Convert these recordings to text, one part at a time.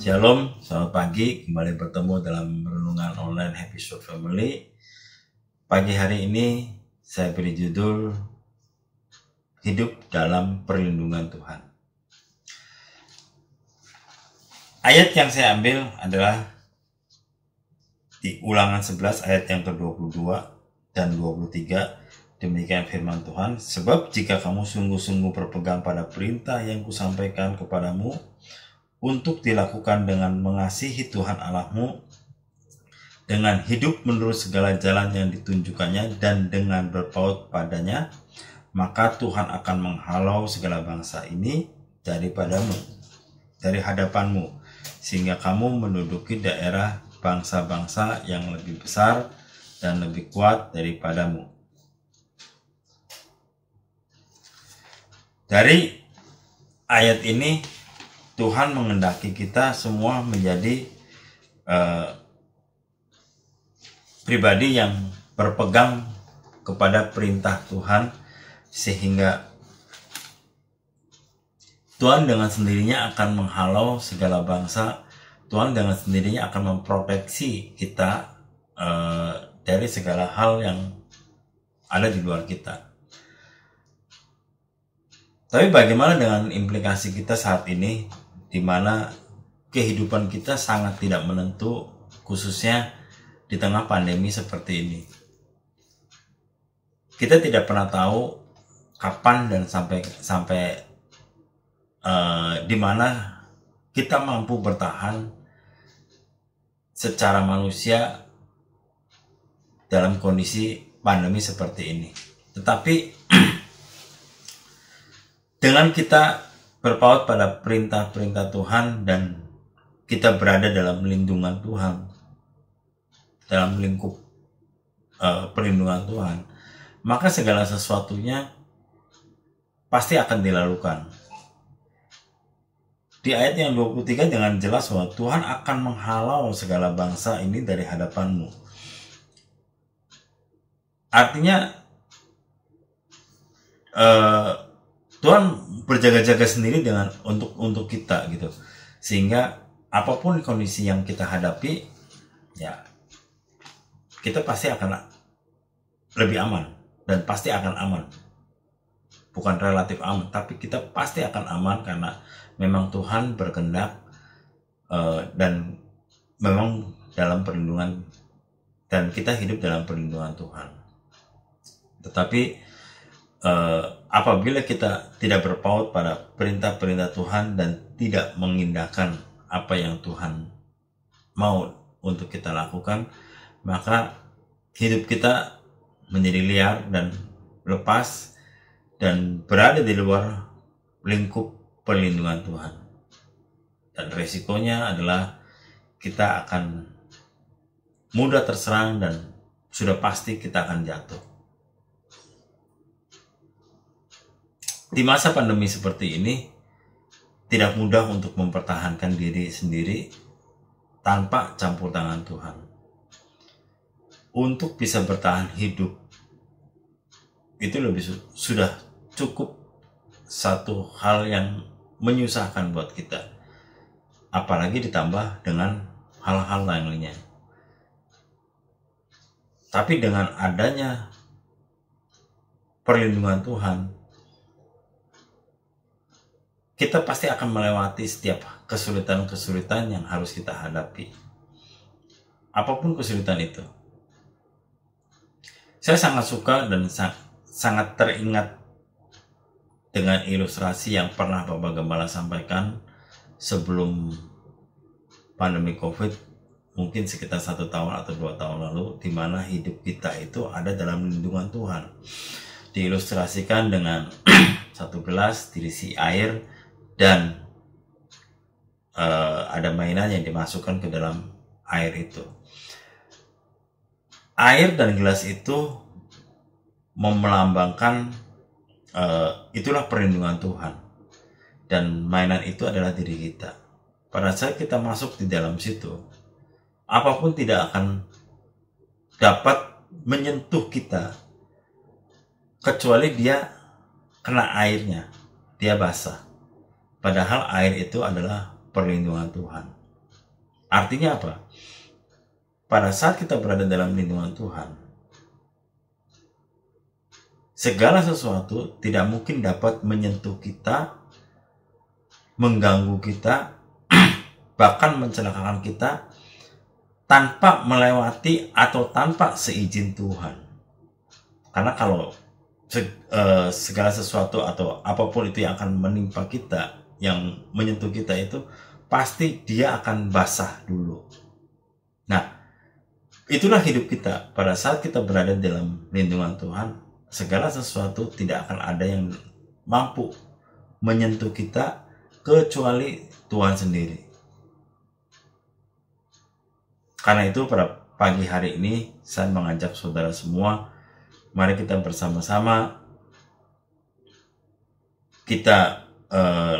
Shalom, selamat pagi, kembali bertemu dalam renungan online Happy Short Family. Pagi hari ini saya beri judul Hidup dalam Perlindungan Tuhan. Ayat yang saya ambil adalah di Ulangan 11 ayat yang ke-22 dan 23. Demikian firman Tuhan, sebab jika kamu sungguh-sungguh berpegang pada perintah yang kusampaikan kepadamu, untuk dilakukan dengan mengasihi Tuhan Allahmu, dengan hidup menurut segala jalan yang ditunjukkannya dan dengan berpaut padanya, maka Tuhan akan menghalau segala bangsa ini dari hadapanmu, sehingga kamu menduduki daerah bangsa-bangsa yang lebih besar dan lebih kuat daripadamu. Dari ayat ini Tuhan menghendaki kita semua menjadi pribadi yang berpegang kepada perintah Tuhan, sehingga Tuhan dengan sendirinya akan menghalau segala bangsa. Tuhan dengan sendirinya akan memproteksi kita dari segala hal yang ada di luar kita. Tapi bagaimana dengan implikasi kita saat ini, di mana kehidupan kita sangat tidak menentu, khususnya di tengah pandemi seperti ini. Kita tidak pernah tahu kapan dan sampai di mana kita mampu bertahan secara manusia dalam kondisi pandemi seperti ini. Tetapi dengan kita berpaut pada perintah-perintah Tuhan dan kita berada dalam lindungan Tuhan, dalam lingkup perlindungan Tuhan, maka segala sesuatunya pasti akan dilakukan. Di ayat yang 23 dengan jelas bahwa Tuhan akan menghalau segala bangsa ini dari hadapanmu. Artinya Tuhan berjaga-jaga sendiri untuk kita gitu, sehingga apapun kondisi yang kita hadapi, ya kita pasti akan lebih aman dan pasti akan aman. Bukan relatif aman, tapi kita pasti akan aman karena memang Tuhan berkehendak dan memang dalam perlindungan, dan kita hidup dalam perlindungan Tuhan. Tetapi apabila kita tidak berpaut pada perintah-perintah Tuhan dan tidak mengindahkan apa yang Tuhan mau untuk kita lakukan, maka hidup kita menjadi liar dan lepas dan berada di luar lingkup perlindungan Tuhan. Dan resikonya adalah kita akan mudah terserang dan sudah pasti kita akan jatuh. Di masa pandemi seperti ini, tidak mudah untuk mempertahankan diri sendiri tanpa campur tangan Tuhan. Untuk bisa bertahan hidup, itu sudah cukup satu hal yang menyusahkan buat kita. Apalagi ditambah dengan hal-hal lainnya. Tapi dengan adanya perlindungan Tuhan, kita pasti akan melewati setiap kesulitan-kesulitan yang harus kita hadapi. Apapun kesulitan itu. Saya sangat suka dan sangat teringat dengan ilustrasi yang pernah Bapak Gembala sampaikan sebelum pandemi COVID, mungkin sekitar 1 tahun atau 2 tahun lalu, di mana hidup kita itu ada dalam lindungan Tuhan. Diilustrasikan dengan satu gelas diisi air, dan ada mainan yang dimasukkan ke dalam air itu. Air dan gelas itu melambangkan itulah perlindungan Tuhan. Dan mainan itu adalah diri kita. Pada saat kita masuk di dalam situ, apapun tidak akan dapat menyentuh kita kecuali dia kena airnya, dia basah. Padahal air itu adalah perlindungan Tuhan. Artinya apa? Pada saat kita berada dalam lindungan Tuhan, segala sesuatu tidak mungkin dapat menyentuh kita, mengganggu kita, bahkan mencelakakan kita tanpa melewati atau tanpa seizin Tuhan. Karena kalau segala sesuatu atau apapun itu yang akan menimpa kita, yang menyentuh kita itu, pasti dia akan basah dulu. Nah, itulah hidup kita. Pada saat kita berada dalam lindungan Tuhan, segala sesuatu tidak akan ada yang mampu menyentuh kita kecuali Tuhan sendiri. Karena itu pada pagi hari ini saya mengajak saudara semua, mari kita bersama-sama kita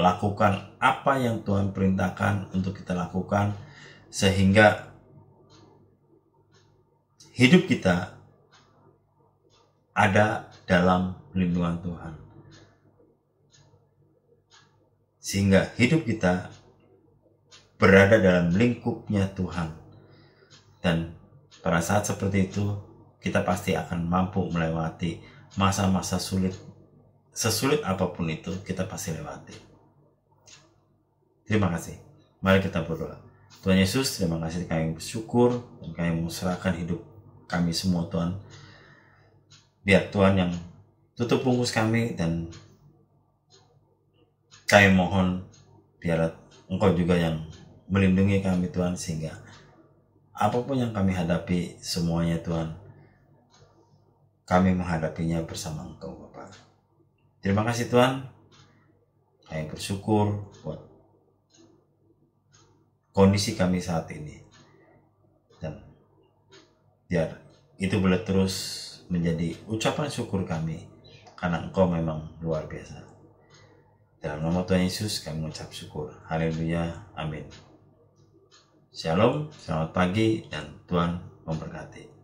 lakukan apa yang Tuhan perintahkan untuk kita lakukan, sehingga hidup kita ada dalam lindungan Tuhan, sehingga hidup kita berada dalam lingkupnya Tuhan. Dan pada saat seperti itu, kita pasti akan mampu melewati masa-masa sulit. Sesulit apapun itu, kita pasti lewati. Terima kasih. Mari kita berdoa. Tuhan Yesus, terima kasih kami bersyukur dan kami menserahkan hidup kami semua, Tuhan. Biar Tuhan yang tutup bungkus kami, dan kami mohon biar Engkau juga yang melindungi kami, Tuhan, sehingga apapun yang kami hadapi semuanya, Tuhan, kami menghadapinya bersama Engkau, Bapa. Terima kasih, Tuhan. Kami bersyukur buat kondisi kami saat ini, dan biar itu boleh terus menjadi ucapan syukur kami, karena Engkau memang luar biasa. Dalam nama Tuhan Yesus kami mengucap syukur. Haleluya. Amin. Shalom, selamat pagi, dan Tuhan memberkati.